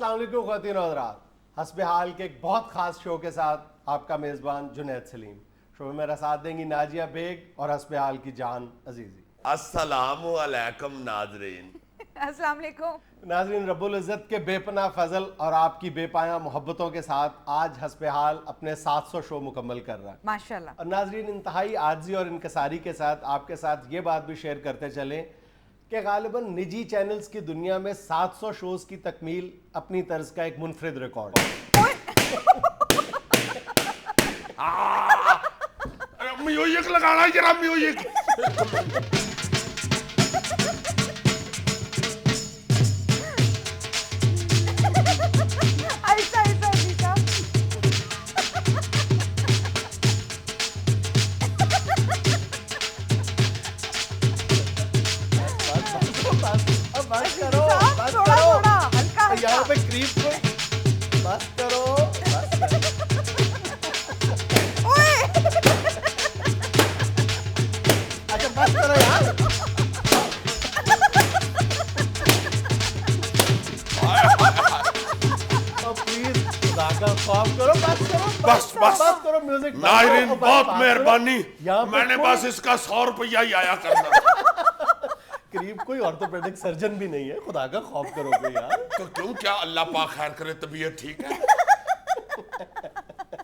अस्सलाम वालेकुम ख़वातीन और हज़रात, हस्बे हाल के एक बहुत ख़ास शो के साथ आपका मेज़बान जुनैद सलीम। शो में मेरा साथ देंगी नाजिया बेग और हस्बे हाल की जान अजीज़ी। अस्सलामु अलैकुम नाज़रीन। अस्सलाम वालेकुम नाज़रीन, रब्बुल इज़्ज़त के बेपनाह फजल और आपकी बेपाया मोहब्बतों के साथ आज हस्बे हाल अपने 700 शो मुकम्मल कर रहा है माशाल्लाह। और नाज़रीन, इंतहाई आजिज़ी और इनकसारी के साथ आपके साथ ये बात भी शेयर करते चलें कि गालिबन निजी चैनल्स की दुनिया में 700 शोज़ की तकमील अपनी तर्ज का एक मुनफरिद रिकॉर्ड है। म्यूजिक लगाना जरा, म्यूजिक। ऐसा ऐसा ऐसा अब बस करो, बस थोड़ा करो थोड़ा हल्का यहाँ हल्का। पे क्रीप को बस करो, बस करो। ओए अच्छा बस करो यार। प्लीज खौफ करो, बस करो, बस, बस। करो म्यूजिक। नाज़रीन बहुत मेहरबानी, यहाँ पे मैंने कोई- बस इसका 100 रुपया ही आया करना। करीब कोई ऑर्थोपेडिक सर्जन भी नहीं है, खुदा का खौफ करो कोई यार। तो क्यों, क्या अल्लाह पाक खैर करे, तबीयत ठीक है?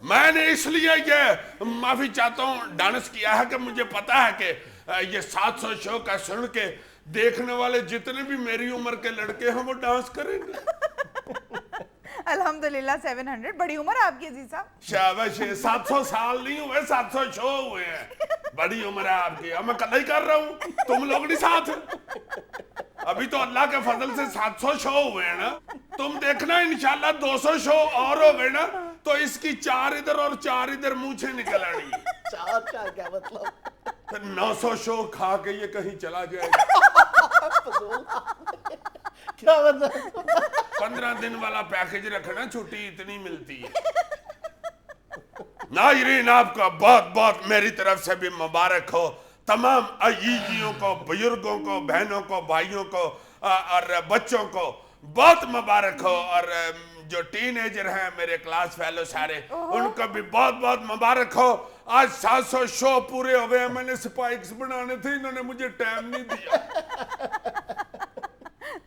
मैंने इसलिए ये माफी चाहता हूँ डांस किया है कि मुझे पता है कि ये 700 शो का सुन के देखने वाले जितने भी मेरी उम्र के लड़के हैं वो डांस करेंगे। अल्हम्दुलिल्लाह 700 बड़ी उम्र है आपकी अजीज साहब। शाबाश, 700 साल नहीं हुए, 700 शो हुए हैं। बड़ी उम्र है आपकी। अब मैं कल ही कर रहा हूँ, तुम लोग नहीं साथ। अभी तो अल्लाह के फजल से 700 शो हुए हैं ना। तुम देखना इंशाल्लाह 200 शो और हो गए ना तो इसकी 4 इधर और 4 इधर मुंह से निकल आनी। चार चार क्या मतलब? फिर 900 शो खा के ये कहीं चला जाएगा। क्या मतलब? 15 दिन वाला पैकेज रखना, छुट्टी इतनी मिलती है। नाज़रीन आपका बहुत बहुत मेरी तरफ से भी मुबारक हो। तमाम अजीजियों को, बुजुर्गों को, बहनों को, भाइयों को और बच्चों को बहुत मुबारक हो। और जो टीनेजर हैं मेरे क्लास फेलो सारे, उनको भी बहुत बहुत मुबारक हो। आज 700 शो पूरे हो गए। मैंने स्पाइक्स बनाने थे, इन्होंने मुझे टाइम नहीं दिया।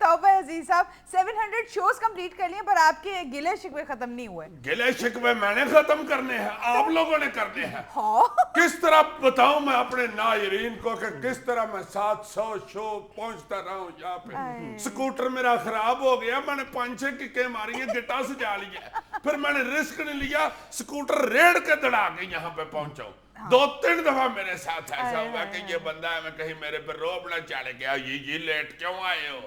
तौबा अजीज साहब, 700 शोज कंप्लीट कर लिए पर आपके गिले शिकवे खत्म नहीं हुए। गिले शिकवे मैंने खत्म करने हैं, आप लोगों ने करने हैं। हाँ किस तरह बताऊं मैं अपने नाज़रीन को कि किस तरह मैं 700 शो पहुंचता रहा हूं यहाँ पे। स्कूटर मेरा खराब हो गया, मैंने 5-6 किकें मारी हैं, गिटा सजा लिया, फिर मैंने रिस्क नहीं लिया, स्कूटर रेड़ के दड़ा के यहाँ पे पहुंचा। 2-3 दफा मेरे साथ ऐसा हुआ कि ये बंदा है, मैं कहीं मेरे पे रोब ना चढ़ गया, ये लेट क्यों आए हो।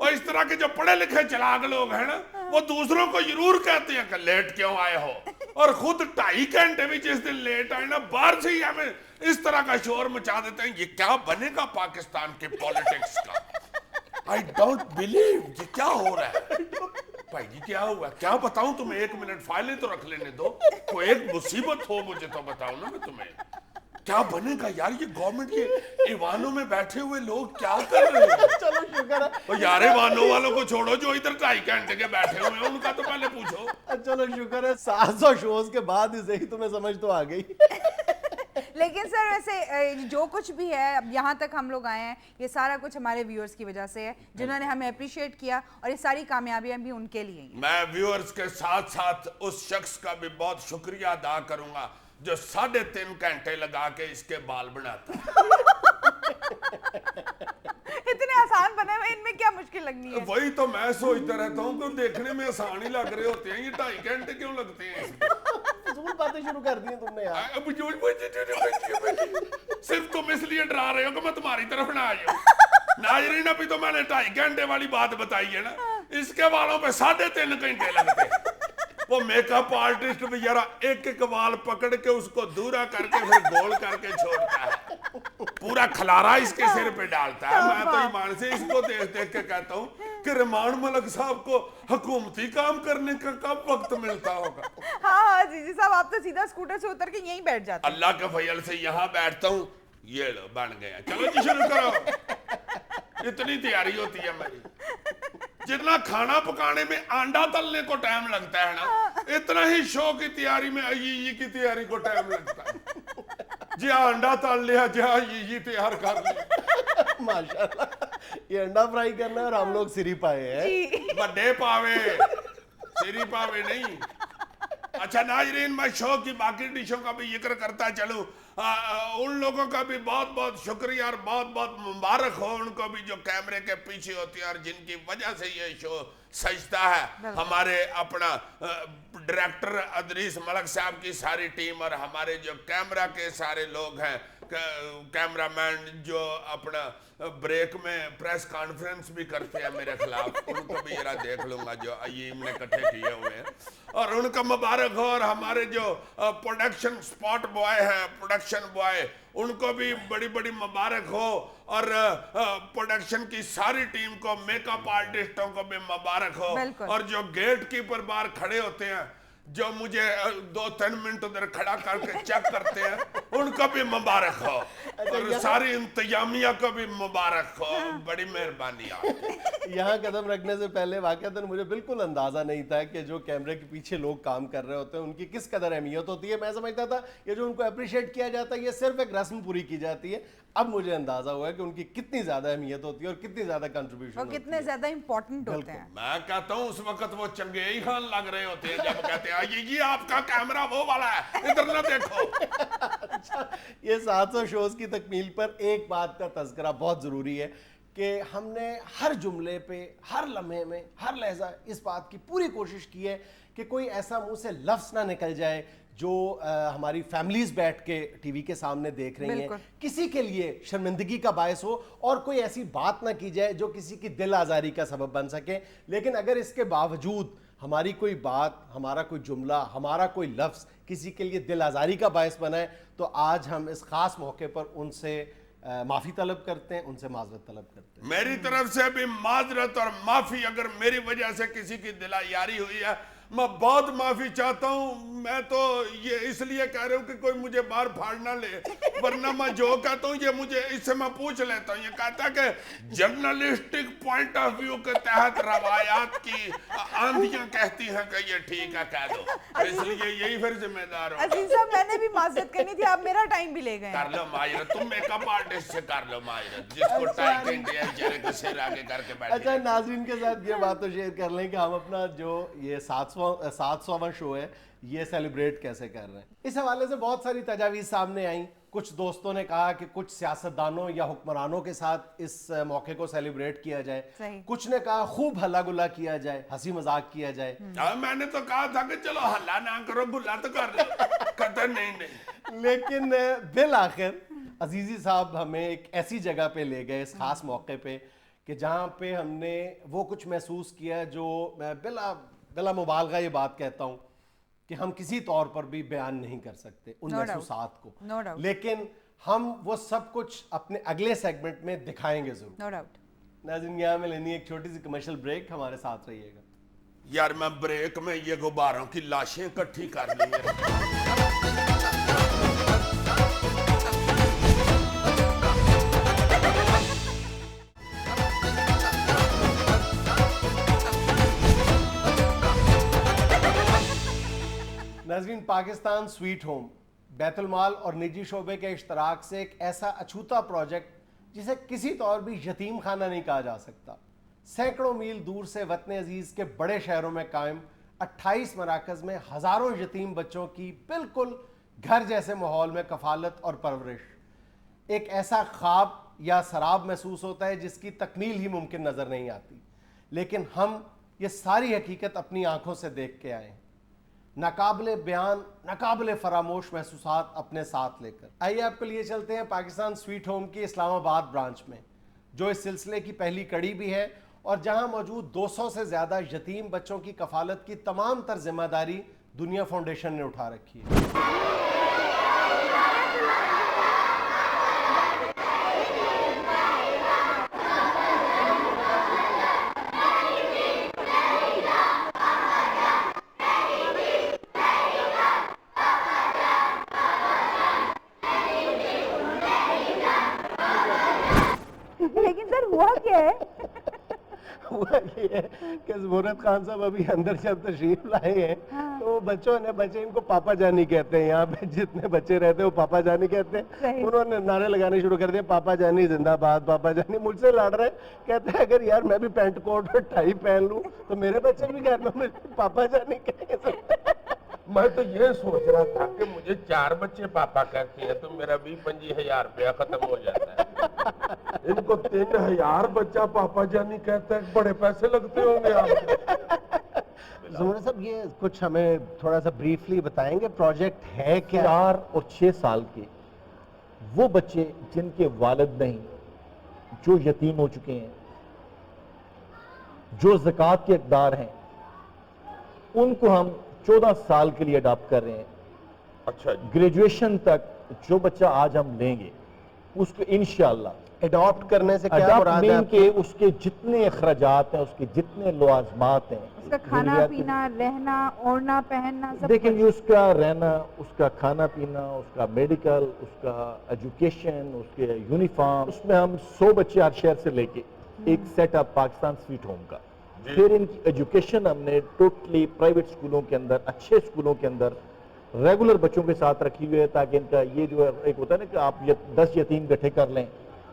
और इस तरह के जो पढ़े लिखे चलाक लोग हैं ना, वो दूसरों को जरूर कहते हैं कि लेट क्यों आए हो, और खुद 2.5 घंटे भी जिस दिन लेट आए ना, बाहर से ही हमें इस तरह का शोर मचा देते हैं। ये क्या बनेगा पाकिस्तान के पॉलिटिक्स का? आई डोंट बिलीव, ये क्या हो रहा है भाई जी? क्या हुआ, क्या बताऊं तुम्हें? 1 मिनट फाइलें तो रख लेने दो, कोई एक मुसीबत हो मुझे तो बताओ ना मैं तुम्हें। क्या बनेगा यार ये गवर्नमेंट के ईवानों में बैठे हुए लोग क्या कर रहे हैं? चलो शुक्र है। और यार ईवानों वालों को छोड़ो, जो इधर 2.5 घंटे के बैठे हुए हैं उनका तो पहले पूछो। चलो शुक्र है 700 शोज के बाद ही सही तुम्हें समझ तो आ गई। लेकिन सर वैसे जो कुछ भी है अब यहाँ तक हम लोग आए हैं, ये सारा कुछ हमारे व्यूअर्स की वजह से है, जिन्होंने हमें अप्रिशिएट किया, और ये सारी कामयाबियां भी उनके लिए हैं। मैं व्यूअर्स के साथ साथ उस शख्स का भी बहुत शुक्रिया अदा करूंगा जो 3.5 घंटे लगा के इसके बाल बनाता है। इतने आसान बने हुए, इनमें क्या मुश्किल लगनी है? वही तो मैं सोचता रहता हूँ कि देखने में आसान ही लग रहे होते हैं, ये 2.5 घंटे क्यों लगते हैं? फजूल बातें शुरू कर दी हैं तुमने यार। अब सिर्फ तुम इसलिए डरा रहे हो कि मैं तुम्हारी तरफ ना आई हूँ। नाज़रीन अभी तो मैंने 2.5 घंटे वाली बात बताई है ना, इसके वालों पे 3.5 घंटे लगते हैं। वो मेकअप आर्टिस्ट भी जरा एक एक वाल पकड़ के उसको दूरा करके फिर गोल करके छोड़ता है, पूरा खलारा इसके सिर पे डालता है। मैं तो ईमान से इसको देख देख के कहता हूँ कि रहमान मलिक साहब को हुकूमती काम करने का कब वक्त मिलता होगा। हाँ जी साहब, आप तो सीधा स्कूटर से उतर के यहीं बैठ जाते हैं। अल्लाह के फजल से यहाँ बैठता हूँ, ये लो बन गया। चलो जी शुरू करो, इतनी तैयारी होती है मेरी। जितना खाना पकाने में अंडा तलने को टाइम लगता है ना, इतना ही शो की तैयारी में ये की तैयारी को टाइम लगता है। जी अंडा तल लिया, जी ये तैयार कर लिया। माशाल्लाह, ये अंडा फ्राई करना है और हम लोग सिरी पाए हैं। बड़े पावे, सिरी पावे नहीं। अच्छा नाजरीन, मैं शो की बाकी डिशों का भी जिक्र करता चलूं। उन लोगों का भी बहुत बहुत शुक्रिया और बहुत बहुत मुबारक हो उनको भी जो कैमरे के पीछे होती है और जिनकी वजह से ये शो सजता है। हमारे अपना डायरेक्टर अदरीस मलक साहब की सारी टीम और हमारे जो कैमरा के सारे लोग हैं, कैमरामैन जो अपना ब्रेक में प्रेस कॉन्फ्रेंस भी करते हैं मेरे खिलाफ, उनको भी जरा देख लूंगा जो अयीम ने इकट्ठे किए हुए हैं, और उनका मुबारक हो। और हमारे जो प्रोडक्शन स्पॉट बॉय हैं, प्रोडक्शन बॉय, उनको भी बड़ी बड़ी मुबारक हो। और प्रोडक्शन की सारी टीम को, मेकअप आर्टिस्टों को भी मुबारक हो। और जो गेट कीपर बाहर खड़े होते हैं, जो मुझे 2-3 मिनट उधर खड़ा करके चेक करते हैं, उनको भी मुबारक हो। और सारी इंतजामिया को भी मुबारक हो। बड़ी मेहरबानी आपकी। यहाँ कदम रखने से पहले वाकईतन मुझे बिल्कुल अंदाजा नहीं था कि जो कैमरे के पीछे लोग काम कर रहे होते हैं उनकी किस कदर अहमियत होती है। मैं समझता था ये जो उनको अप्रिशिएट किया जाता है ये सिर्फ एक रस्म पूरी की जाती है। अब मुझे अंदाजा हुआ है कि उनकी कितनी ज्यादा अहमियत होती है और कितनी ज्यादा कंट्रीब्यूशन और कितने ज्यादा इंपॉर्टेंट होते हैं। मैं कहता हूँ उस वक्त वो चंगेई खान लग रहे होते हैं जब कहते हैं ये आपका कैमरा वो वाला है, इधर ना देखो। अच्छा, ये 700 शोज की तकमील पर एक बात का तज़किरा बहुत जरूरी है कि हमने हर जुमले पे, हर लम्हे में, हर लहजा इस बात की पूरी कोशिश की है कि कोई ऐसा मुंह से लफ्ज़ ना निकल जाए जो हमारी फैमिलीज बैठ के टीवी के सामने देख रही हैं, किसी के लिए शर्मिंदगी का बायस हो, और कोई ऐसी बात ना की जाए जो किसी की दिल आज़ारी का सबब बन सके। लेकिन अगर इसके बावजूद हमारी कोई बात, हमारा कोई जुमला, हमारा कोई लफ्ज़ किसी के लिए दिल आज़ारी का बायस बना है, तो आज हम इस ख़ास मौके पर उनसे माफ़ी तलब करते हैं, उनसे माजरत तलब करते हैं। मेरी तरफ से भी माजरत और माफ़ी, अगर मेरी वजह से किसी की दिल आज़ारी हुई है, मैं बहुत माफी चाहता हूँ। मैं तो ये इसलिए कह रहा हूँ कि कोई मुझे बाहर फाड़ ना ले, वरना मैं जो कहता हूँ ये मुझे, इससे मैं पूछ लेता हूँ। ये कहता है कि जर्नलिस्टिक पॉइंट ऑफ व्यू के तहत रवायात की आंधियां कहती हैं कि ये ठीक है, कह दो, इसलिए यही फिर जिम्मेदार हो। अजीज साहब, मैंने भी माजरत करनी थी, आप मेरा टाइम भी ले गए। कर लो माजरत, तुम मेकअप आर्टिस्ट से कर लो माजरत, जिसको टाइम इंडिया चेहरे को सिर आगे करके बैठे। अच्छा, नाजरीन के साथ ये बात तो शेयर कर लें कि हम अपना जो ये 700वां शो है ये सेलिब्रेट कैसे कर रहे हैं। इस हवाले से बहुत सारी तजावीज़ सामने आई। कुछ दोस्तों ने कहा कि कुछ सियासतदानों या हुक्मरानों के साथ इस मौके को सेलिब्रेट किया जाए। कुछ ने कहा खूब हल्ला गुल्ला किया जाए, हंसी मजाक किया जाए। मैंने तो कहा था कि चलो हल्ला ना करो, गुल्ला तो कर लो। कहते नहीं। लेकिन बिल आखिर अजीजी साहब हमें एक ऐसी जगह पे ले गए इस खास मौके पे कि जहाँ पे हमने वो कुछ महसूस किया जो मैं बिला मुबालगा ये बात कहता हूँ कि हम किसी तौर पर भी बयान नहीं कर सकते उन महसूसात को। लेकिन हम वो सब कुछ अपने अगले सेगमेंट में दिखाएंगे जरूर। No doubt. नाज़रीन, यहाँ में लेनी एक छोटी सी कमर्शियल ब्रेक, हमारे साथ रहिएगा। यार मैं ब्रेक में ये गुब्बारों की लाशें इकट्ठी कर ली है। नाज़रीन, पाकिस्तान स्वीट होम बैतुल माल और निजी शोबे के इश्तराक से एक ऐसा अछूता प्रोजेक्ट जिसे किसी तौर भी यतीम खाना नहीं कहा जा सकता, सैकड़ों मील दूर से वतन अजीज के बड़े शहरों में कायम 28 मराकज़ में हज़ारों यतीम बच्चों की बिल्कुल घर जैसे माहौल में कफालत और परवरिश, एक ऐसा ख्वाब या सराब महसूस होता है जिसकी तकमील ही मुमकिन नज़र नहीं आती। लेकिन हम ये सारी हकीकत अपनी आंखों से देख के आए, नाकाबिले बयान, नाकाबिले फरामोश महसूसात अपने साथ लेकर। आइए आपको लिए चलते हैं पाकिस्तान स्वीट होम की इस्लामाबाद ब्रांच में, जो इस सिलसिले की पहली कड़ी भी है और जहां मौजूद 200 से ज़्यादा यतीम बच्चों की कफालत की तमाम तर जिम्मेदारी दुनिया फाउंडेशन ने उठा रखी है। हुआ ये है कि ज़ुहूरत खान साहब अभी अंदर जब तशरीफ लाए हैं तो बच्चे इनको पापा जानी कहते हैं। यहाँ पे जितने बच्चे रहते हैं वो पापा जानी कहते हैं। उन्होंने नारे लगाने शुरू कर दिए, पापा जानी जिंदाबाद, पापा जानी। मुझसे लड़ रहे, कहते हैं अगर यार मैं भी पैंट कोट और टाई पहन लूं तो मेरे बच्चे भी घर में पापा जानी कहेंगे। मैं तो ये सोच रहा था कि मुझे 4 बच्चे पापा कहते हैं तो मेरा 20-25 रुपया खत्म हो जाता है। इनको 3000 बच्चा पापा जानी कहता है, बड़े पैसे लगते होंगे आपको। ज़ुमर साहब ये कुछ हमें थोड़ा सा ब्रीफली बताएंगे, प्रोजेक्ट है क्या? 4 और 6 साल के वो बच्चे जिनके वालिद नहीं, जो यतीम हो चुके हैं, जो ज़कात के हकदार हैं, उनको हम 14 साल के लिए अडॉप्ट कर रहे हैं। अच्छा जी। ग्रेजुएशन तक जो बच्चा आज हम लेंगे उसको इंशाअल्लाह अडॉप्ट करने से क्या अडॉप्ट मुराद है मीन आपकी? के उसके जितने अखराजात हैं, उसके जितने लवाजमात हैं, उसका खाना ज़रूरियात- पीना, रहना, ओढ़ना, पहनना, सब देखें कुछ। जी, उसका रहना, उसका खाना पीना, उसका मेडिकल, उसका एजुकेशन, उसके यूनिफॉर्म, उसमें हम 100 बच्चे हर शहर से लेके एक सेटअप पाकिस्तान स्वीट होम का, फिर इनकी एजुकेशन हमने टोटली प्राइवेट स्कूलों के अंदर, अच्छे स्कूलों के अंदर रेगुलर बच्चों के साथ रखी हुई है, ताकि इनका ये जो एक होता है ना कि आप 10 यतीम इकट्ठे कर लें,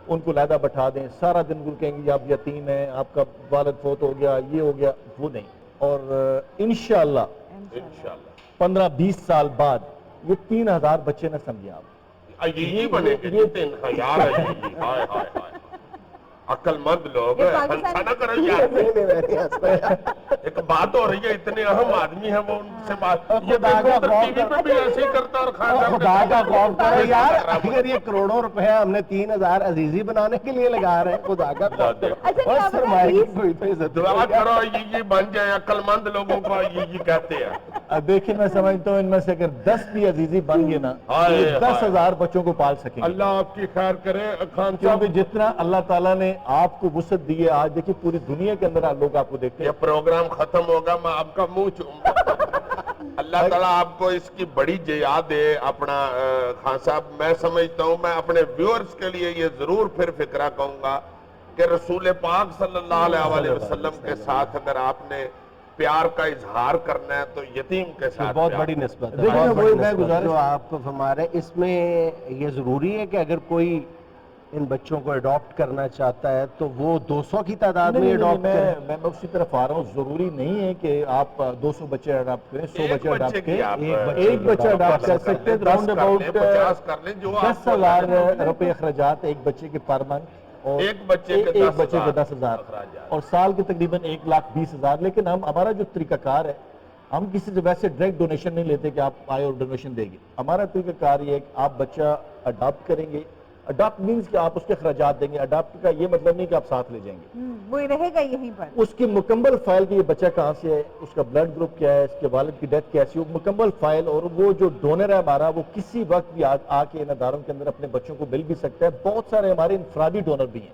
उनको लहदा बैठा दें, सारा दिन उनको कहेंगे आप यतीम हैं, आपका वालिद फौत हो गया, ये हो गया, वो नहीं। और इंशाअल्लाह 15-20 साल बाद ये 3000 बच्चे न समझे आप, ये बनेंगे जी 3000 है जी। हाय हाय हाय, अक्लमंद लोग ये हंसा पाकिस्तान- ना करो यार। नहीं, नहीं, मैं नहीं हंस पाया। एक बात हो रही है, इतने अहम आदमी है वो, उनसे बात ये खुदा का देखो खौफ टीवी पे भी ऐसे ही करता और खान साहब खुदा का खौफ करो यार, बराबर। अगर ये करोड़ों रुपया हमने 3000 अजीजी बनाने के लिए लगा रहे हैं, खुदा का खौफ करो। अच्छा, और क्या सरमाए की बताइए? कोई तो इज्जत दुआ नहीं। करो ये बन जाए, अक्लमंद लोगों को ये कहते हैं। अब देखिए मैं समझता हूँ इनमें से अगर 10 भी अजीजी बन गए ना तो हाय, ये हाय। 10,000 बच्चों को पाल सकेंगे। अल्लाह आपकी खैर करे खान क्योंकि साहब। जितना अल्लाह ताला ने आपको वुसअत दी है, आज देखिए पूरी दुनिया के अंदर लोग आपको देखते ये हैं। प्रोग्राम खत्म होगा मैं आपका मुंह चूमूंगा। अल्लाह ताला आपको इसकी बड़ी जया दे। अपना खान साहब, मैं समझता हूँ, मैं अपने व्यूअर्स के लिए ये जरूर फिर फिक्रा कहूंगा कि रसूल पाक सल्लल्लाहु अलैहि वसल्लम के साथ अगर आपने प्यार का इजहार करना है तो यतीम के साथ बहुत प्यार बड़ी करें। निस्बत है, देखिए, बहुत वही बड़ी मैं निस्बत है गुजारिश- जो आपको फरमा रहे हैं। इसमें ये जरूरी है कि अगर कोई इन बच्चों को अडॉप्ट करना चाहता है तो वो 200 की तादाद में नहीं, अडॉप्ट करे। मैं उसी तरफ आ रहा हूँ। जरूरी नहीं है कि आप 200 बच्चे अडॉप्ट करें, 100 एक बच्चे बच्चे अडॉप्ट की करें, आप, एक बच्चा अडॉप्ट कर सकते हैं। राउंड अबाउट 50 कर लें, जो आपको 10,000 रुपए अखराजात एक बच्चे के पर मंथ, और एक बच्चे के एक बच्चे के 10,000 10,000 अखराजात। और साल के तकरीबन 1,20,000। लेकिन हम, हमारा जो तरीकाकार है, हम किसी से वैसे डायरेक्ट डोनेशन नहीं लेते कि आप आए और डोनेशन देंगे। हमारा तरीकाकार ये है कि आप बच्चा अडॉप्ट करेंगे। अडॉप्ट मीन्स कि आप उसके अखराजात देंगे। अडॉप्ट का ये मतलब नहीं कि आप साथ ले जाएंगे। वो रहेगा यहीं पर। उसकी मुकम्मल फाइल कि ये बच्चा कहाँ से है, उसका ब्लड ग्रुप क्या है, इसके वालिद की डेथ कैसी है, मुकम्मल फाइल। और वो जो डोनर है हमारा, वो किसी वक्त भी आके इन अदारों के अंदर अपने बच्चों को मिल भी सकता है। बहुत सारे हमारे इंफरादी डोनर भी हैं।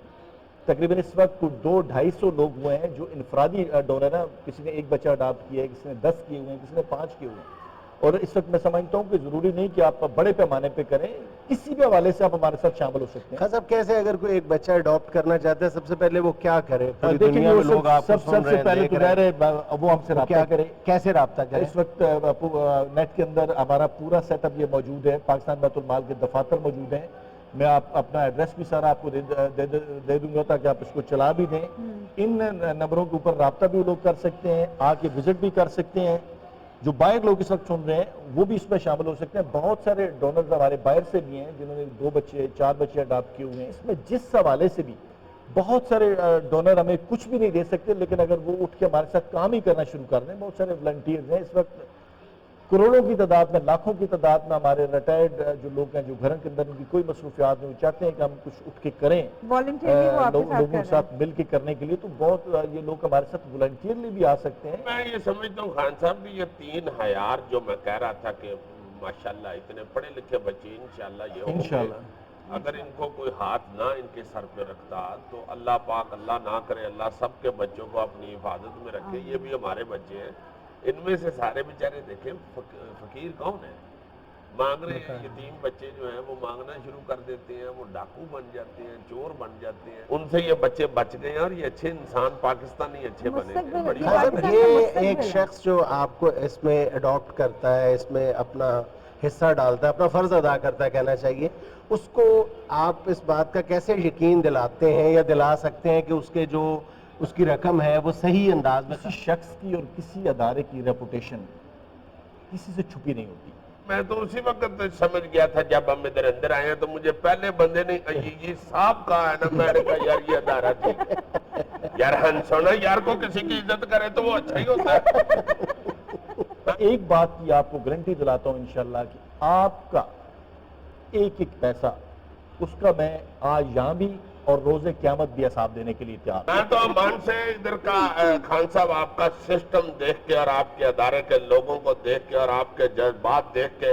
तकरीबन इस वक्त 200-250 लोग हुए हैं जो इंफरादी डोनर है। किसी ने एक बच्चा अडॉप्ट किया है, किसी ने 10 किए हुए हैं, किसी ने 5 किए हुए हैं। और इस वक्त मैं समझता हूँ कि जरूरी नहीं कि आप बड़े पैमाने पे करें, किसी भी हवाले से आप हमारे साथ शामिल हो सकते हैं। खान साहब, कैसे अगर कोई एक बच्चा अडॉप्ट करना चाहता है, सबसे पहले वो क्या करे? पूरी देखिए, दुनिया में वो लोग आपको सुन रहे सबसे हैं, पहले देख तो रहे कह हैं। रहे वो हमसे तो रब्ता क्या करे। कैसे रब्ता करें? इस वक्त नेट के अंदर हमारा पूरा सेटअप ये मौजूद है। पाकिस्तान बैतुल माल के दफातर मौजूद हैं। मैं अपना एड्रेस भी सारा आपको दे दूंगा ताकि आप इसको चला भी दें। इन नंबरों के ऊपर रब्ता भी लोग कर सकते हैं, आके विजिट भी कर सकते हैं। जो बाहर लोग इस वक्त सुन रहे हैं वो भी इसमें शामिल हो सकते हैं। बहुत सारे डोनर्स हमारे बाहर से भी हैं जिन्होंने 2 बच्चे 4 बच्चे अडॉप्ट किए हुए हैं। इसमें जिस हवाले से भी बहुत सारे डोनर हमें कुछ भी नहीं दे सकते, लेकिन अगर वो उठ के हमारे साथ काम ही करना शुरू कर दें। बहुत सारे वॉलंटियर्स हैं इस वक्त, करोड़ों की तादाद में, लाखों की तादाद में हमारे रिटायर्ड जो लोग हैं, जो घर के अंदर उनकी कोई मसरूफियात नहीं, चाहते हैं कि हम कुछ उठ के करें वॉलंटियरली वो आपके साथ लोगों कर के रहे साथ मिल के करने के लिए। तो बहुत ये लोग हमारे साथ वॉलंटियरली भी आ सकते हैं। मैं ये समझता हूँ खान साहब कि ये 3000 जो मैं कह रहा था कि माशाल्लाह इतने पढ़े लिखे बच्चे इंशाल्लाह ये होंगे। इंशाल्लाह। अगर इनको कोई हाथ ना इनके सर पे रखता तो अल्लाह पाक, अल्लाह ना करे, अल्लाह सबके बच्चों को अपनी हिफाजत में रखे। ये भी हमारे बच्चे हैं। इनमें से सारे बेचारे देखें, फकीर कौन है? मांग रहे हैं। यतीम बच्चे जो हैं वो मांगना शुरू कर देते हैं, वो डाकू बन जाते हैं, चोर बन जाते हैं। उनसे ये बच्चे बच गए और ये अच्छे इंसान पाकिस्तानी अच्छे बने हैं। बड़ी साहब, बात है। ये एक शख्स जो आपको इसमें अडॉप्ट करता है, इसमें अपना हिस्सा डालता है, अपना फर्ज अदा करता है कहना चाहिए, उसको आप इस बात का कैसे यकीन दिलाते हैं या दिला सकते हैं कि उसके जो उसकी रकम है वो सही अंदाज में? किसी शख्स की और किसी अदारे की रेपुटेशन किसी से छुपी नहीं होती। मैं तो उसी वक्त समझ गया था जब हम इधर अंदर आए हैं, तो मुझे पहले बंदे ने ये साहब कहा है ना, मैंने कहा यार ये अदारा ठीक है यार, हंसो ना यार, को किसी की इज्जत करे तो वो अच्छा ही होता है। एक बात की आपको गारंटी दिलाता हूं इंशाल्लाह कि आपका एक एक पैसा उसका मैं आज यहाँ भी और रोजे क़यामत भी हिसाब देने के लिए तैयार हूं। मैं तो अमान से इधर का खान साहब आपका सिस्टम देख के और आपके अदारे के लोगों को देख के और आपके जज्बात देख के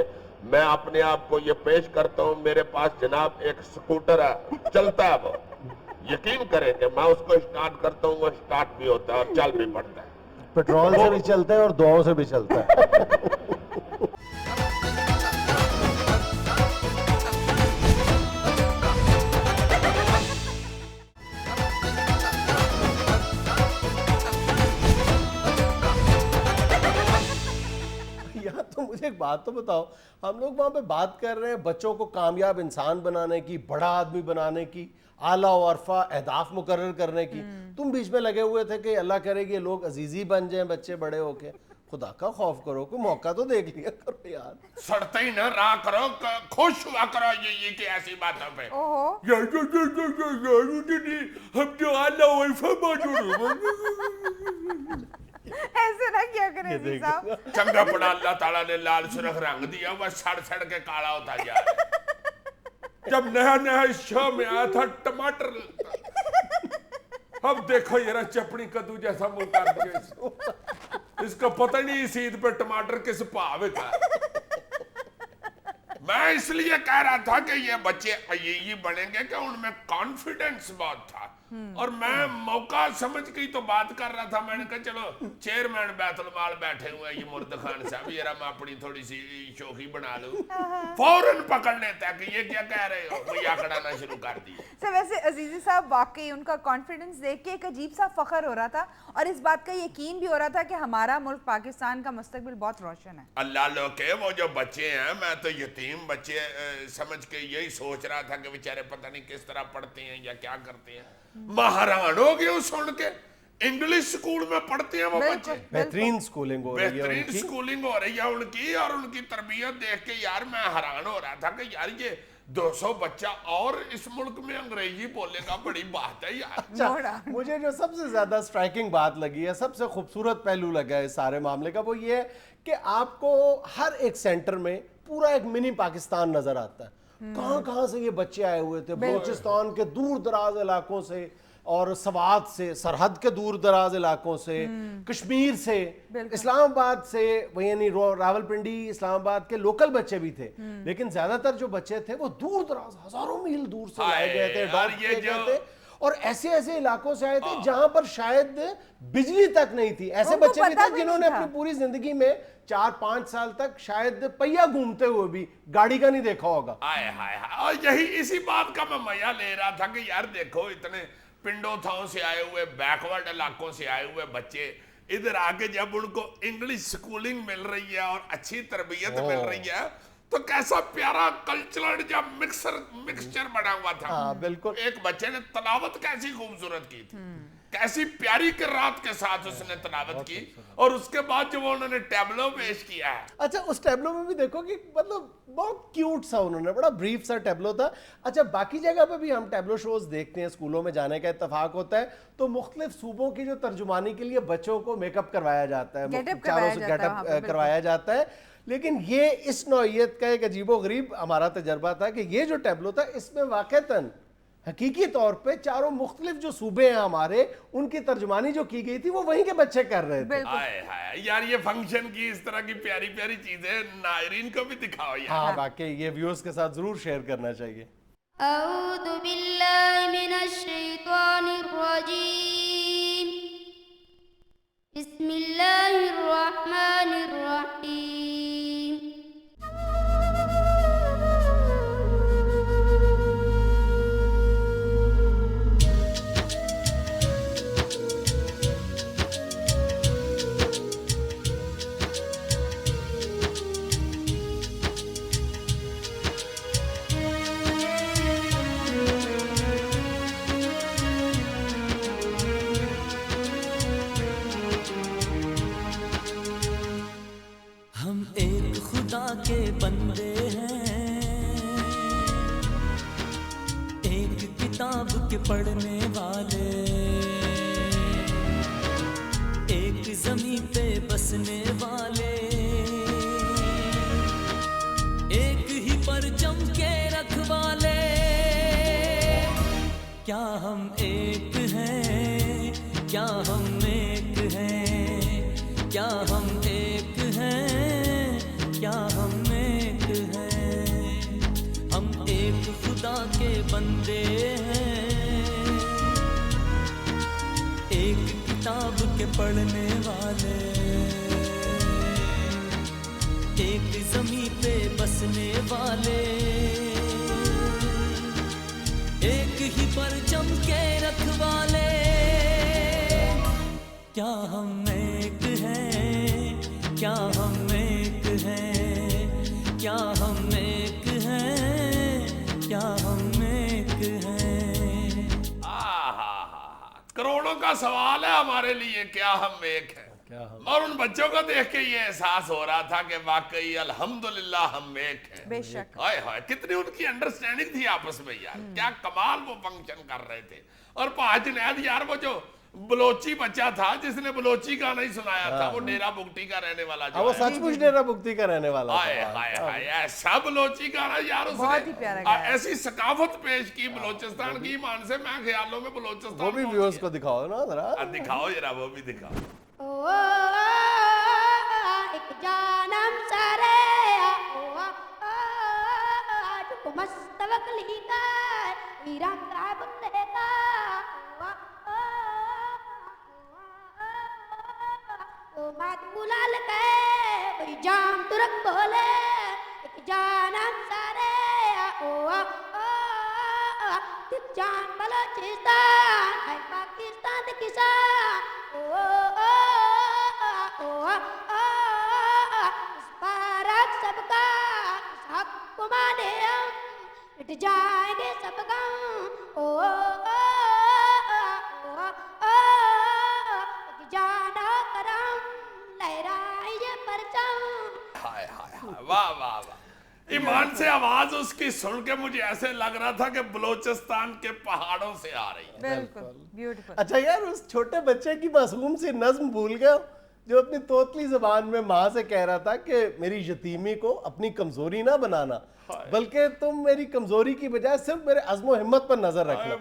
मैं अपने आप को ये पेश करता हूँ। मेरे पास जनाब एक स्कूटर है, चलता है वो, यकीन करें कि मैं उसको स्टार्ट करता हूँ, वो स्टार्ट भी होता है और चल भी पड़ता है। पेट्रोल से भी चलता है और दुआओं से भी चलता है। यार तो मुझे एक बात तो बताओ, हम लोग वहां पे बात कर रहे हैं बच्चों को कामयाब इंसान बनाने की, बड़ा आदमी बनाने की, आला और अरफा अहदाफ मुकर्रर करने की, तुम बीच में लगे हुए थे कि अल्लाह करेगी ये लोग अजीजी बन जाएं बच्चे बड़े होके। खुदा का खौफ करो, कोई मौका तो देख लिया करो यार। सड़ते ही ना रहा करो, खुश हुआ करो ये कि ऐसी बातों पे। ओहो, हम जो आला वैसा ऐसे ना क्या करें अजीज साहब। चंगा पड़ा अल्लाह ताला ने लाल सुरख रंग दिया, वह सड़ सड़ के काला होता जा रहा है। जब नया नया इस शो में आया था टमाटर, अब देखो ये चपड़ी कद्दू जैसा मुंह कर दिया इसको पता नहीं इस ईद पे टमाटर किस भाव का। मैं इसलिए कह रहा था कि ये बच्चे ये बनेंगे कि उनमें कॉन्फिडेंस बहुत था, और मैं मौका समझ के ही तो बात कर रहा था। मैंने कहा चलो चेयरमैन बैतुल माल बैठे हुए ये मुर्द खान साहब, ये मैं अपनी थोड़ी सी शोखी बना लूं, फौरन पकड़ लेता कि ये क्या कह रहे हो, मजाक उड़ाना शुरू कर दिया। सर वैसे अजीजी साहब वाकई उनका कॉन्फिडेंस देख के एक अजीब सा फख्र हो रहा था और इस बात का यकीन भी हो रहा था कि हमारा मुल्क पाकिस्तान का मुस्तकबिल बहुत रोशन है। अल्लाह लो के वो जो बच्चे हैं, मैं तो यतीम बच्चे समझ के यही सोच रहा था कि बेचारे पता नहीं किस तरह पढ़ते हैं या क्या करते हैं। मैं हैरान हो गया सुन के, इंग्लिश स्कूल में पढ़ते हैं वो बच्चे, बेहतरीन स्कूलिंग हो रही है बेहतरीन उनकी। स्कूलिंग हो रही है उनकी, और उनकी तरबियत देख के यार मैं हैरान हो रहा था कि यार ये 200 बच्चा और इस मुल्क में अंग्रेजी बोलेगा, बड़ी बात है यार। अच्छा, मुझे जो सबसे ज्यादा स्ट्राइकिंग बात लगी है, सबसे खूबसूरत पहलू लगा है इस सारे मामले का, वो ये है कि आपको हर एक सेंटर में पूरा एक मिनी पाकिस्तान नजर आता है। कहां कहां से ये बच्चे आए हुए थे, बलूचिस्तान के दूर दराज इलाकों से और सवात से, सरहद के दूर दराज इलाकों से, कश्मीर से, इस्लामाबाद से, यानी रावलपिंडी इस्लामाबाद के लोकल बच्चे भी थे, लेकिन ज्यादातर जो बच्चे थे वो दूर दराज हजारों मील दूर से लाए गए थे, अडॉप्ट किए गए थे, और ऐसे ऐसे इलाकों से आए थे जहां पर शायद बिजली तक नहीं थी। ऐसे बच्चे भी थे जिन्होंने अपनी पूरी जिंदगी में 4-5 साल तक शायद पहिया घूमते हुए भी गाड़ी का नहीं देखा होगा। आए हाय हाय, और यही इसी बात का मैं मजा ले रहा था कि यार देखो इतने पिंडों थाओं से आए हुए, बैकवर्ड इलाकों से आए हुए बच्चे इधर आके जब उनको इंग्लिश स्कूलिंग मिल रही है और अच्छी तरबियत मिल रही है, तो कैसा प्यारा कल्चरल जब मिक्सचर बना हुआ था। हाँ, बिल्कुल। एक बच्चे ने तलावत कैसी खूबसूरत की थी, कैसी प्यारी किरात के साथ उसने तलावत की, और उसके बाद जब उन्होंने टैबलो पेश किया है। अच्छा, उस टैबलो में भी देखो कि मतलब बहुत क्यूट सा उन्होंने, बड़ा ब्रीफ सा टैबलो था। अच्छा, बाकी जगह पे भी हम टैबलो शोज देखते हैं, स्कूलों में जाने का इत्तेफाक होता है तो मुख्तलिफ सूबों की जो तर्जुमानी के लिए बच्चों को मेकअप करवाया जाता है, चारों से गेटअप करवाया जाता है, लेकिन ये इस नौइयत का एक अजीबो गरीब हमारा तजर्बा था कि ये जो टैबलो था इसमें वाक़तन हकीकी तौर पे चारों मुख्तलिफ जो सूबे हैं हमारे, उनकी तर्जुमानी जो की गई थी वो वहीं के बच्चे कर रहे थे। हाय हाय यार, ये फंक्शन की इस तरह की प्यारी प्यारी चीजें नायरीन को भी दिखाओ यार। हाँ, वाकई ये व्यूअर्स के साथ जरूर शेयर करना चाहिए। अऊज़ु बिल्लाहि मिनश शैतानिर रजीम, बिस्मिल्लाहिर रहमानिर रहीम। एक खुदा के बंदे हैं, एक किताब के पढ़ने वाले, एक जमीन पे बसने वाले, एक ही परचम के रखवाले। क्या हम एक हैं, क्या हम एक हैं, क्या हम एक हैं, क्या हम एक हैं। हम एक खुदा के बंदे हैं, एक किताब के पढ़ने वाले, एक जमीन पे बसने वाले, एक ही परचम के रखवाले। क्या हम एक हैं, क्या हम एक हैं, क्या हम एक हैं, क्या हम एक हैं। करोड़ों का सवाल है हमारे लिए, क्या हम एक हैं। और उन बच्चों को देख के ये एहसास हो रहा था कि वाकई अल्हम्दुलिल्लाह हम एक हैं। बेशक। हाय हाय, कितनी उनकी अंडरस्टैंडिंग थी आपस में यार, क्या कमाल वो फंक्शन कर रहे थे। और पाज जुनैद यार, वो जो बलोची बच्चा था जिसने बलोची गाना ही सुनाया था, वो डेरा बुगटी का रहने वाला जो वो है। सचमुच डेरा बुगटी का रहने वाला था। हाय हाय हाय, ऐसा बलोची गाना यार बहुत ही प्यारा उसने गाया। ऐसी सकाफत पेश की बलोचिस्तान की, मान से मैं ख्यालों में बलोचिस्तान वो भी पहुंच व्यूअर्स गया। को दिखाओ ना जरा। दिखाओ जरा, वो भी दिखाओ। ओ एक जानम सारे ओ मस्त वकली का हीरा का बुंदे का ओ मातुलाल के वही जाम तुरक बोले एक जानम सारे ओ जान बलोचिस्तान है पाकिस्तान किसान सबका हक को माने हम मिट जाएंगे सब गम। जाना करम लहराए परचम। हाय हाय हाय, वाह वाह वाह। ईमान से आवाज उसकी सुन के मुझे ऐसे लग रहा था कि बलोचिस्तान के पहाड़ों से आ रही है। बिल्कुल ब्यूटीफुल। अच्छा यार, उस छोटे बच्चे की मासूम सी नज्म भूल गया जो अपनी तोतली जबान में माँ से कह रहा था कि मेरी यतीमी को अपनी कमजोरी ना बनाना, बल्कि तुम मेरी कमजोरी की बजाय सिर्फ मेरे अज़्म व हिम्मत पर नजर रखना।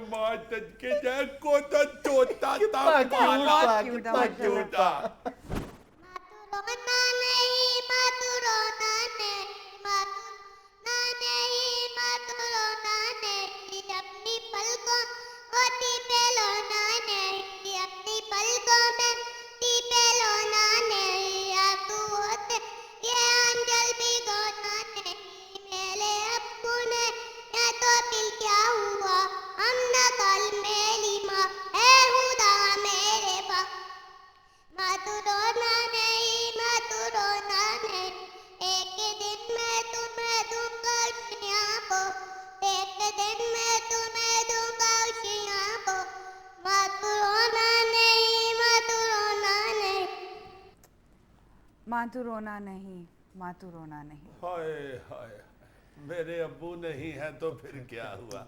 कितना क्यूट था, कितना क्यूट था। मातू रोना नहीं, मातू रोना नहीं। हाय हाय, मेरे अब्बू नहीं है तो फिर क्या हुआ।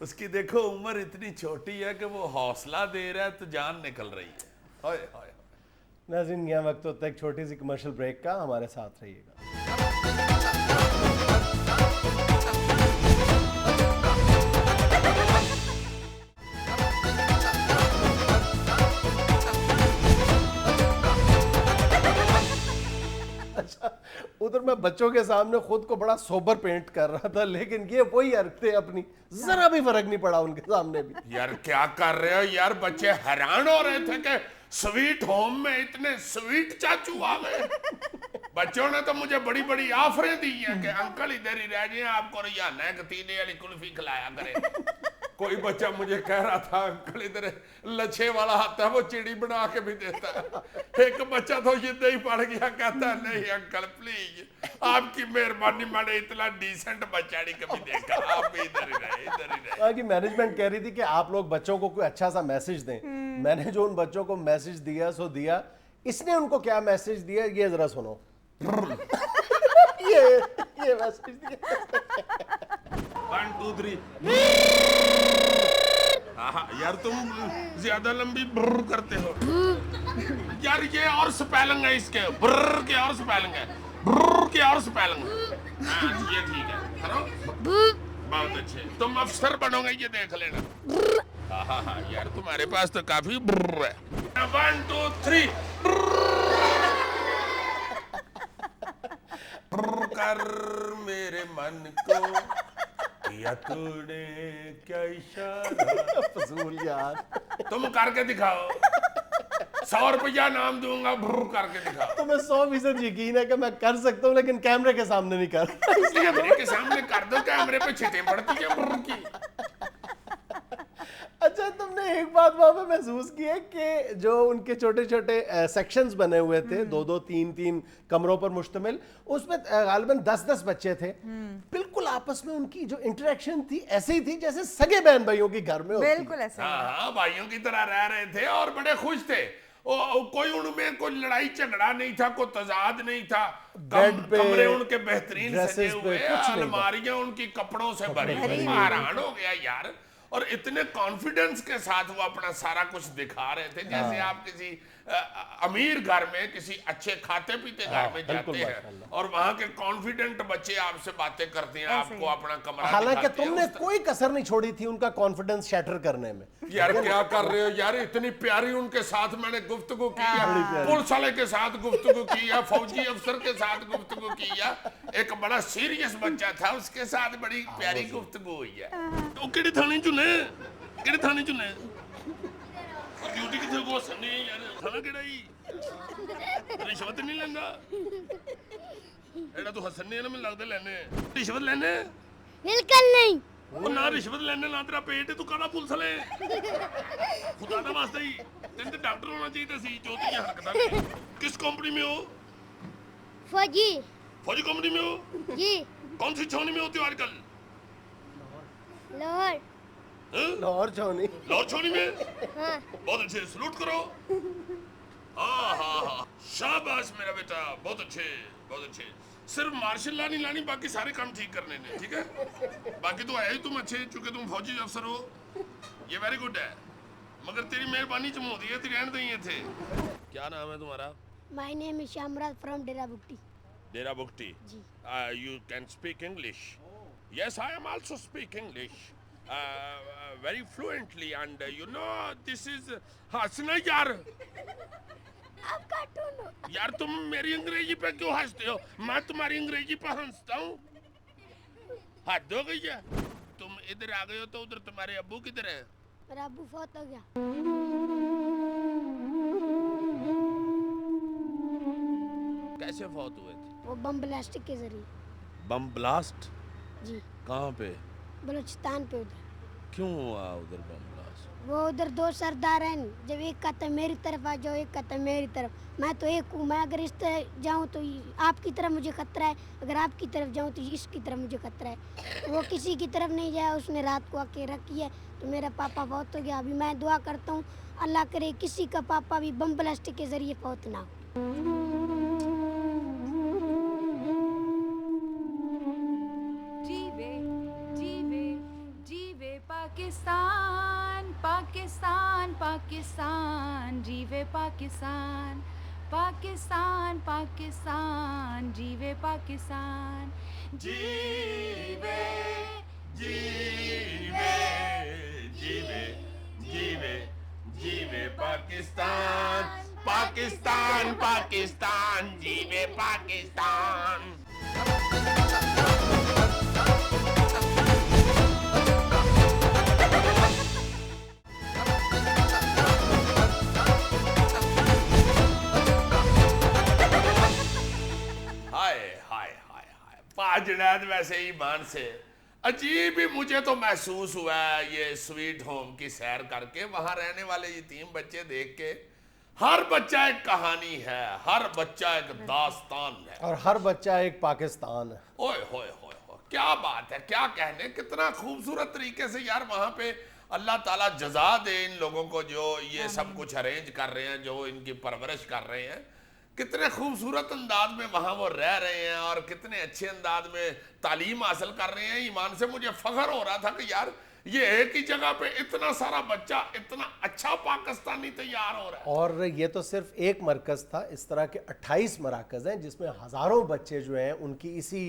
उसकी देखो उम्र इतनी छोटी है कि वो हौसला दे रहा है तो जान निकल रही है। हाय हाय। नाज़रीन, यह वक्त होता है एक छोटी सी कमर्शियल ब्रेक का, हमारे साथ रहिएगा। उधर मैं बच्चों के सामने खुद को बड़ा सोबर पेंट कर रहा था, लेकिन ये वही हरकतें अपनी, जरा भी फर्क नहीं पड़ा उनके सामने भी। यार क्या कर रहे हो यार, बच्चे हैरान हो रहे थे कि स्वीट होम में इतने स्वीट चाचू आ गए। बच्चों ने तो मुझे बड़ी बड़ी ऑफरें दी हैं कि अंकल इधर ही रह जाए, आपको रियाना कतीने वाली कुल्फी खिलाया करें। कोई बच्चा मुझे कह रहा था अंकल इधर लच्छे वाला आता है, वो चिड़ी बना के भी देता है। एक बच्चा तो ये नहीं पड़ गया, कहता है नहीं अंकल प्लीज आपकी मेहरबानी, मैंने इतना डिसेंट बच्चा नहीं कभी देखा, आप भी इधर ही रहे, इधर ही रहे। कि मैनेजमेंट कह रही थी कि आप लोग बच्चों को कोई अच्छा सा मैसेज दें। मैंने जो उन बच्चों को मैसेज दिया सो दिया, इसने उनको क्या मैसेज दिया ये जरा सुनो। 1 2 3 यार तुम ज्यादा लंबी ब्र करते हो यार। ये और स्पेलिंग है इसके, ब्र के और स्पेलिंग है, ब्र के और स्पेलिंग है। हाँ ये ठीक है, करो। बहुत अच्छे, तुम अफसर बनोगे ये देख लेना। हाँ यार तुम्हारे पास तो काफी ब्र है। 1 2 3 ब्र कर मेरे मन को किया तूने क्या इशारा। फजूल यार। तुम करके दिखाओ, 100 रुपया नाम दूंगा, ब्र करके दिखाओ। तो मैं 100% यकीन है कि मैं कर सकता हूँ, लेकिन कैमरे के सामने नहीं कर। कैमरे के सामने कर दो, कैमरे पे छींटे पड़ती है ब्र की। अच्छा, तुमने एक बात वहां पे महसूस की है कि जो उनके छोटे छोटे सेक्शंस बने हुए थे, 2-2 3-3 कमरों पर मुश्तमिल, उसमें गालिबन 10-10 बच्चे थे। बिल्कुल आपस में उनकी जो इंटरेक्शन थी ऐसे ही थी जैसे सगे बहन भाइयों के घर में होती है। बिल्कुल ऐसे ही। हाँ भाइयों की तरह रह रहे थे और बड़े खुश थे। कोई उनमें कोई लड़ाई झगड़ा नहीं था, कोई तजाद नहीं था। कमरे उनके बेहतरीन सजे हुए, अलमारियां उनकी कपड़ों से भरी हुई। हैरान हो गया यार। और इतने कॉन्फिडेंस के साथ वो अपना सारा कुछ दिखा रहे थे जैसे आप किसी अमीर घर में, किसी अच्छे खाते पीते घर में जाते हैं और वहां के कॉन्फिडेंट बच्चे आपसे बातें करते हैं, आपको अपना कमरा हालांकि तुमने कोई कसर नहीं छोड़ी थी उनका कॉन्फिडेंस शैटर करने में। यार क्या कर रहे हो यार, इतनी प्यारी उनके साथ मैंने गुफ्तगू की है, पुलिस वाले के साथ गुफ्तगू की है, फौजी अफसर के साथ गुफ्तगू की है, एक बड़ा सीरियस बच्चा था उसके साथ बड़ी प्यारी गुफ्तगू हुई है। तो किहड़े थाने चुने, किहड़े थाने चुने ड्यूटी किथे को सन्नी यार, थाना किहड़ा ही रिश्वत नहीं लेंदा एड़ा तू हसन्नी ना, मैं लगदा लेने रिश्वत लेने बिल्कुल नहीं। वो ना रिश्वत लेने ना तेरा पेट है, तू काला पुलिस ले खुदा दा वास्ते ही तेन ते डॉक्टर होना चाहिए सी जो तू हरकतां कर। किस कंपनी में हो? फौजी। फौजी कंपनी में हो जी। कौन सी छावनी में होती हो आजकल? लाहौर। लाहौर छावनी। लाहौर छावनी में? हाँ। बहुत अच्छे, सलूट करो। हाँ शाबाश मेरा बेटा, बहुत अच्छे बहुत अच्छे। सिर्फ मार्शल लॉ नहीं लानी, बाकी सारे काम ठीक करने ने, ठीक है? बाकी तो है ही तुम अच्छे, चूंकि तुम फौजी अफसर हो, ये वेरी गुड है। मगर तेरी मेहरबानी च मोदी है, तेरी रहन दही थे। क्या नाम है तुम्हारा? My name is Shamraj from Dera Bugti. Dera Bugti. जी। You can speak English? Yes, I am also speak English. Very fluently, and you know this is हंसना यार। आप कार्टून हो। यार तुम मेरी अंग्रेजी पे क्यों हंसते हो? मैं तुम्हारी अंग्रेजी पे हंसता हूँ? हद हो गई है। तुम इधर आ गए हो तो उधर तुम्हारे अब्बू किधर है? मेरा अब्बू फौत हो गया। कैसे फौत हुए थे? वो बम ब्लास्टिक के जरिए। Bomb blast? जी। कहाँ पे? बलूचिस्तान पे उधर। क्यों हुआ उधर बम ब्लास्ट? वो उधर 2 सरदार हैं, जब एक कहता मेरी तरफ आ जाओ, एक कहता मेरी तरफ। मैं तो एक हूँ, मैं अगर इस तरफ जाऊँ तो आपकी तरफ मुझे खतरा है, अगर आपकी तरफ जाऊँ तो इसकी तरफ मुझे खतरा है। वो किसी की तरफ नहीं जाया, उसने रात को आके रखी है, तो मेरा पापा फौत हो गया। अभी मैं दुआ करता हूँ अल्लाह करे किसी का पापा भी बम ब्लास्ट के जरिए फौत ना हो। पाकिस्तान पाकिस्तान पाकिस्तान जीवे पाकिस्तान पाकिस्तान पाकिस्तान जीवे पाकिस्तान जीवे जीवे जीवे जीवे जीवे पाकिस्तान पाकिस्तान पाकिस्तान जीवे पाकिस्तान। पाजनाद वैसे ही मान से अजीब ही मुझे तो महसूस हुआ है ये स्वीट होम की सैर करके। वहां रहने वाले यतीम बच्चे देख के, हर बच्चा एक कहानी है, हर बच्चा एक दास्तान है और हर बच्चा एक पाकिस्तान है। ओए होए होए होए, क्या बात है, क्या कहने, कितना खूबसूरत तरीके से यार वहां पे अल्लाह ताला जजा दे इन लोगों को जो ये सब कुछ अरेंज कर रहे हैं, जो इनकी परवरिश कर रहे हैं। कितने खूबसूरत अंदाज में वहां वो रह रहे हैं और कितने अच्छे अंदाज में तालीम हासिल कर रहे हैं। ईमान से मुझे फख्र हो रहा था कि यार ये एक ही जगह पे इतना सारा बच्चा, इतना अच्छा पाकिस्तानी तैयार हो रहा है। और ये तो सिर्फ एक मरकज़ था, इस तरह के 28 मराकज़ हैं जिसमें हज़ारों बच्चे जो हैं उनकी इसी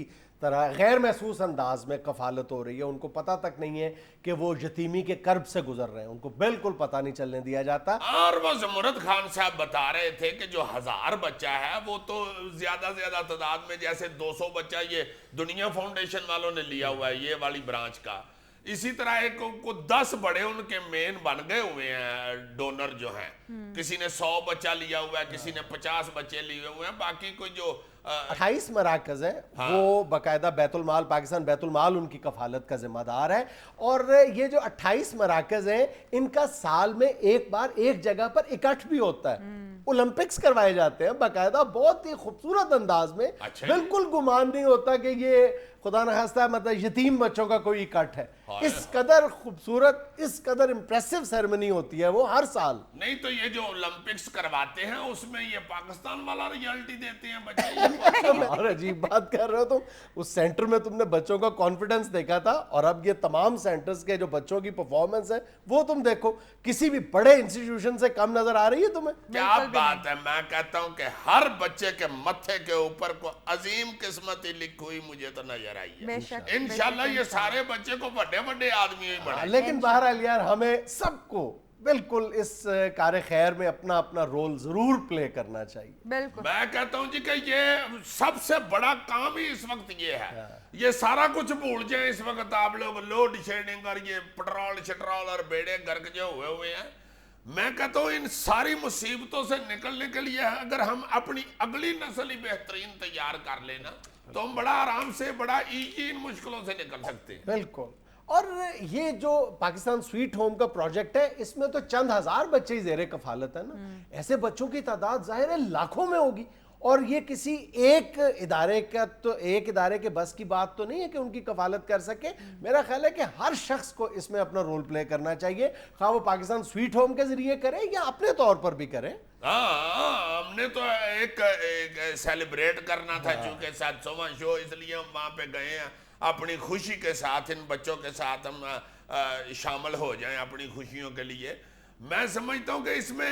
तरह गैर महसूस अंदाज में कफालत हो रही है। उनको पता तक नहीं है कि वो यतीमी के कर्ब से गुजर रहे हैं, उनको बिल्कुल पता नहीं चलने दिया जाता। और वो जमुरत खान साहब बता रहे थे कि जो 1000 बच्चा है वो तो ज्यादा से ज्यादा तादाद में, जैसे 200 बच्चा ये दुनिया फाउंडेशन वालों ने लिया हुआ है ये वाली ब्रांच का, इसी तरह एक को 10 बड़े उनके मेन बन गए हुए हैं डोनर जो हैं। किसी ने 100 बच्चा लिया हुआ है, किसी ने 50 बच्चे लिए हुए हैं, बाकी कोई जो 28 मराकज़ हैं वो बाकायदा बैतुल माल, पाकिस्तान बैतुल माल उनकी कफालत का जिम्मेदार है। और ये जो 28 मराकज़ हैं इनका साल में एक बार एक जगह पर इकट्ठ भी होता है, ओलंपिक्स करवाए जाते हैं बाकायदा, बहुत ही खूबसूरत अंदाज में। अच्छा। बिल्कुल गुमान नहीं होता कि ये खुदा न खास्ता मतलब यतीम बच्चों का कोई इकट्ठ है। इस कदर खूबसूरत, इस कदर इंप्रेसिव सेरेमनी होती है वो हर साल। नहीं तो ये जो ओलंपिक्स करवाते हैं उसमें ये पाकिस्तान वाला रियलिटी देते हैं बच्चे। और अजीब बात कर रहे हो तुम। उस सेंटर में तुमने बच्चों का कॉन्फिडेंस देखा था, और अब ये तमाम सेंटर्स के जो बच्चों की परफॉर्मेंस है वो तुम देखो, किसी भी बड़े इंस्टीट्यूशन से कम नजर आ रही है तुम्हें? क्या बात है, मैं कहता हूं कि हर बच्चे के मत्थे के ऊपर को अजीम किस्मत ही लिखी हुई मुझे तो नजर आई है। बेशक, इंशाल्लाह ये सारे बच्चे को बड़े बड़े आदमी ही बने। लेकिन बहरहाल यार हमें सबको बिल्कुल इस कार्य खैर में अपना अपना रोल जरूर प्ले करना चाहिए। बिल्कुल मैं कहता हूं जी कि ये सबसे बड़ा काम ही इस वक्त ये है, ये सारा कुछ भूल जाए इस वक्त आप लोग, लोड शेडिंग और ये पेट्रोल शट्रोल और बेड़े गर्क जो हुए हैं। मैं कहता हूं इन सारी मुसीबतों से निकलने के लिए अगर हम अपनी अगली नस्ल ही बेहतरीन तैयार कर लेना तो हम बड़ा आराम से, बड़ा इजी इन मुश्किलों से निकल सकते हैं। बिल्कुल। और ये जो पाकिस्तान स्वीट होम का प्रोजेक्ट है इसमें तो चंद हजार बच्चे ही ज़ेरे कफालत है ना, ऐसे बच्चों की तादाद जाहिर है लाखों में होगी। और ये किसी एक इदारे का तो, एक इदारे के बस की बात तो नहीं है कि उनकी कफालत कर सके। मेरा ख्याल है कि हर शख्स को इसमें अपना रोल प्ले करना चाहिए, खा वो पाकिस्तान स्वीट होम के जरिए करे या अपने तौर पर भी करे। हाँ, हमने तो एक सेलिब्रेट करना था चूंकि 700वां शो, इसलिए हम वहां पे गए हैं अपनी खुशी के साथ, इन बच्चों के साथ हम शामिल हो जाएं अपनी खुशियों के लिए। मैं समझता हूं कि इसमें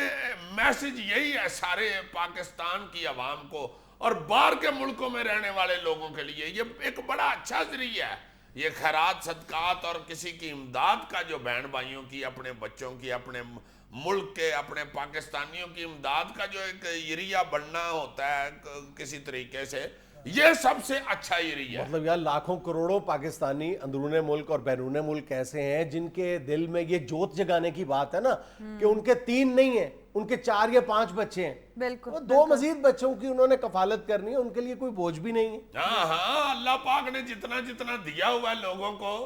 मैसेज यही है सारे पाकिस्तान की आवाम को और बाहर के मुल्कों में रहने वाले लोगों के लिए, ये एक बड़ा अच्छा जरिया है। ये खैरात सदकात और किसी की इमदाद का, जो बहन भाइयों की, अपने बच्चों की, अपने मुल्क के, अपने पाकिस्तानियों की इमदाद का जो एक एरिया बनना होता है किसी तरीके से, ये सबसे अच्छा एरिया है। मतलब यार लाखों करोड़ों पाकिस्तानी अंदरूने मुल्क और बैरूने मुल्क ऐसे हैं जिनके दिल में ये जोत जगाने की बात है ना कि उनके 3 नहीं है, उनके 4 या 5 बच्चे हैं। बिल्कुल, और 2 मजीद बच्चों की उन्होंने कफालत करनी है, उनके लिए कोई बोझ भी नहीं है। हाँ हाँ, अल्लाह पाक ने जितना जितना दिया हुआ है लोगों को,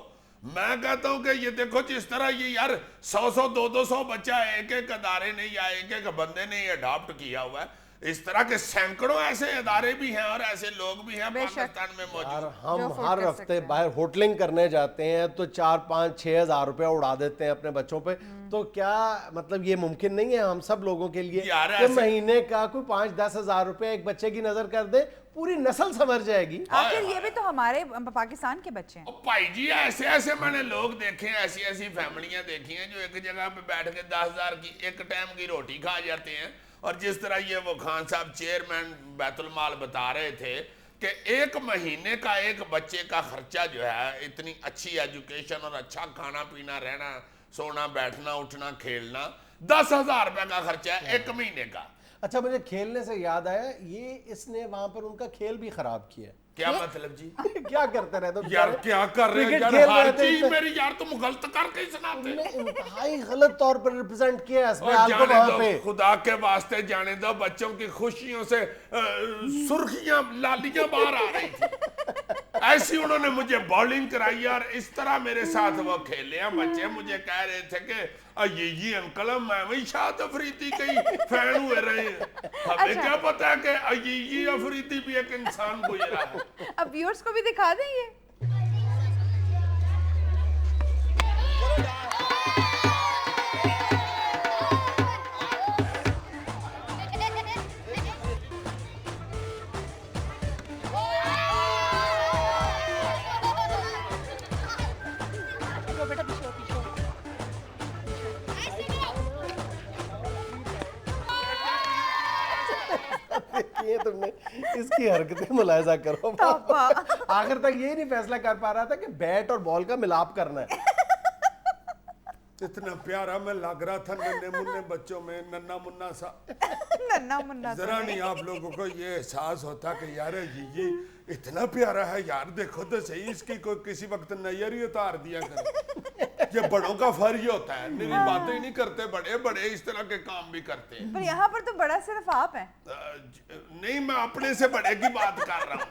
मैं कहता हूं कि ये देखो जिस तरह ये यार 100-100 200 बच्चा एक एक अदारे ने या एक एक बंदे ने अडॉप्ट किया हुआ है, इस तरह के सैकड़ों ऐसे इदारे भी हैं और ऐसे लोग भी हैं पाकिस्तान में यार मौजूद। हम हर हफ्ते बाहर होटलिंग करने जाते हैं तो 4-5-6 हज़ार रुपया उड़ा देते हैं अपने बच्चों पे, तो क्या मतलब ये मुमकिन नहीं है हम सब लोगों के लिए यार कि ऐसे- महीने का कोई 5-10 हज़ार रुपया एक बच्चे की नजर कर दे, पूरी नस्ल संवर जाएगी। आखिर ये भी तो हमारे पाकिस्तान के बच्चे हैं। और भाई जी ऐसे ऐसे मैंने लोग देखे हैं, ऐसी ऐसी फैमिलियां देखी हैं जो एक जगह पे बैठ के 10,000 की एक टाइम की रोटी खा जाते हैं। और जिस तरह ये वो खान साहब चेयरमैन बैतुल माल बता रहे थे कि एक महीने का एक बच्चे का खर्चा जो है, इतनी अच्छी एजुकेशन और अच्छा खाना पीना, रहना सोना बैठना उठना खेलना, 10,000 रुपए का खर्चा है एक महीने का। अच्छा मुझे खेलने से याद आया, ये इसने वहां पर उनका खेल भी खराब किया। क्या मतलब जी? क्या करते रहते हो यार क्या कर रहे हैं क्रिकेट यार, खेल हर रहे थे चीज इसमें। मेरी यार तुम गलत करके ही सुनाते। तुमने इंतहाई गलत तौर पर रिप्रेजेंट किया है और इसमें को जाने वहां दो, पे। खुदा के वास्ते जाने दो, बच्चों की खुशियों से सुर्खियां लालियां बाहर आ रही थी। ऐसी उन्होंने मुझे बॉलिंग कराई और इस तरह मेरे साथ वो खेले हैं बच्चे। मुझे कह रहे थे कि ये अंकल मैं वही शाद अफरीदी के फैन हुए रहे हैं। हमें क्या पता है कि ये अफरीदी भी एक इंसान गुजरा है। अब व्यूअर्स को भी दिखा दें ये। तुमने इसकी हरकतें मुलाहिजा करो। तोबा। आखिर तक ये नहीं फैसला कर पा रहा था कि बैट और बॉल का मिलाप करना है। इतना प्यारा मैं लग रहा था नन्हे मुन्ने बच्चों में, नन्ना मुन्ना सा। नन्ना मुन्ना तो जरा नहीं आप लोगों को ये एहसास होता कि यार ये इतना प्यारा है यार, देखो तो सही, इसकी कोई किसी वक्त नजर ही उतार दिया करे। ये बड़ों का फर्ज होता है, मेरी बातें ही नहीं करते, बड़े बड़े इस तरह के काम भी करते हैं। पर यहाँ पर तो बड़ा सिर्फ आप हैं। नहीं, मैं अपने से बड़े की बात कर रहा हूँ।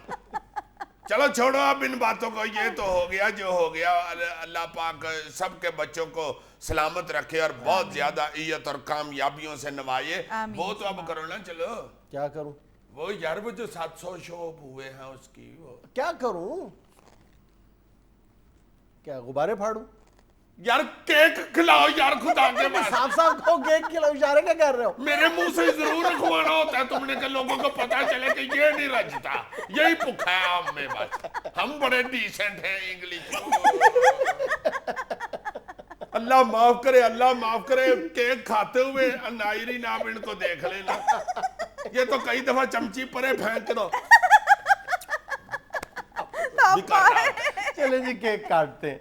चलो छोड़ो अब इन बातों को, ये तो हो गया जो हो गया। अल्लाह पाक सबके बच्चों को सलामत रखे और बहुत ज्यादा इज्जत और कामयाबियों से नवाजे। वो तो अब करो ना, चलो। क्या करूं? वो यार वो जो 700 शो हुए हैं उसकी, वो क्या करूं? क्या गुब्बारे फाड़ूं? यार केक खिलाओ यार, खुदा के वास्ते। साफ साफ कहो, केक खिलाओ, इशारे क्या कर रहे हो? मेरे मुंह से जरूर खुआना होता है तुमने, कि लोगों को पता चले कि ये नहीं रजता, यही भूखा है हम में। बस हम बड़े डिसेंट हैं इंग्लिश। अल्लाह माफ करे, अल्लाह माफ करे। केक खाते हुए नायरीन आप इनको देख लेना, ये तो कई दफा चमची परे फेंक दो। चले जी केक काटते हैं।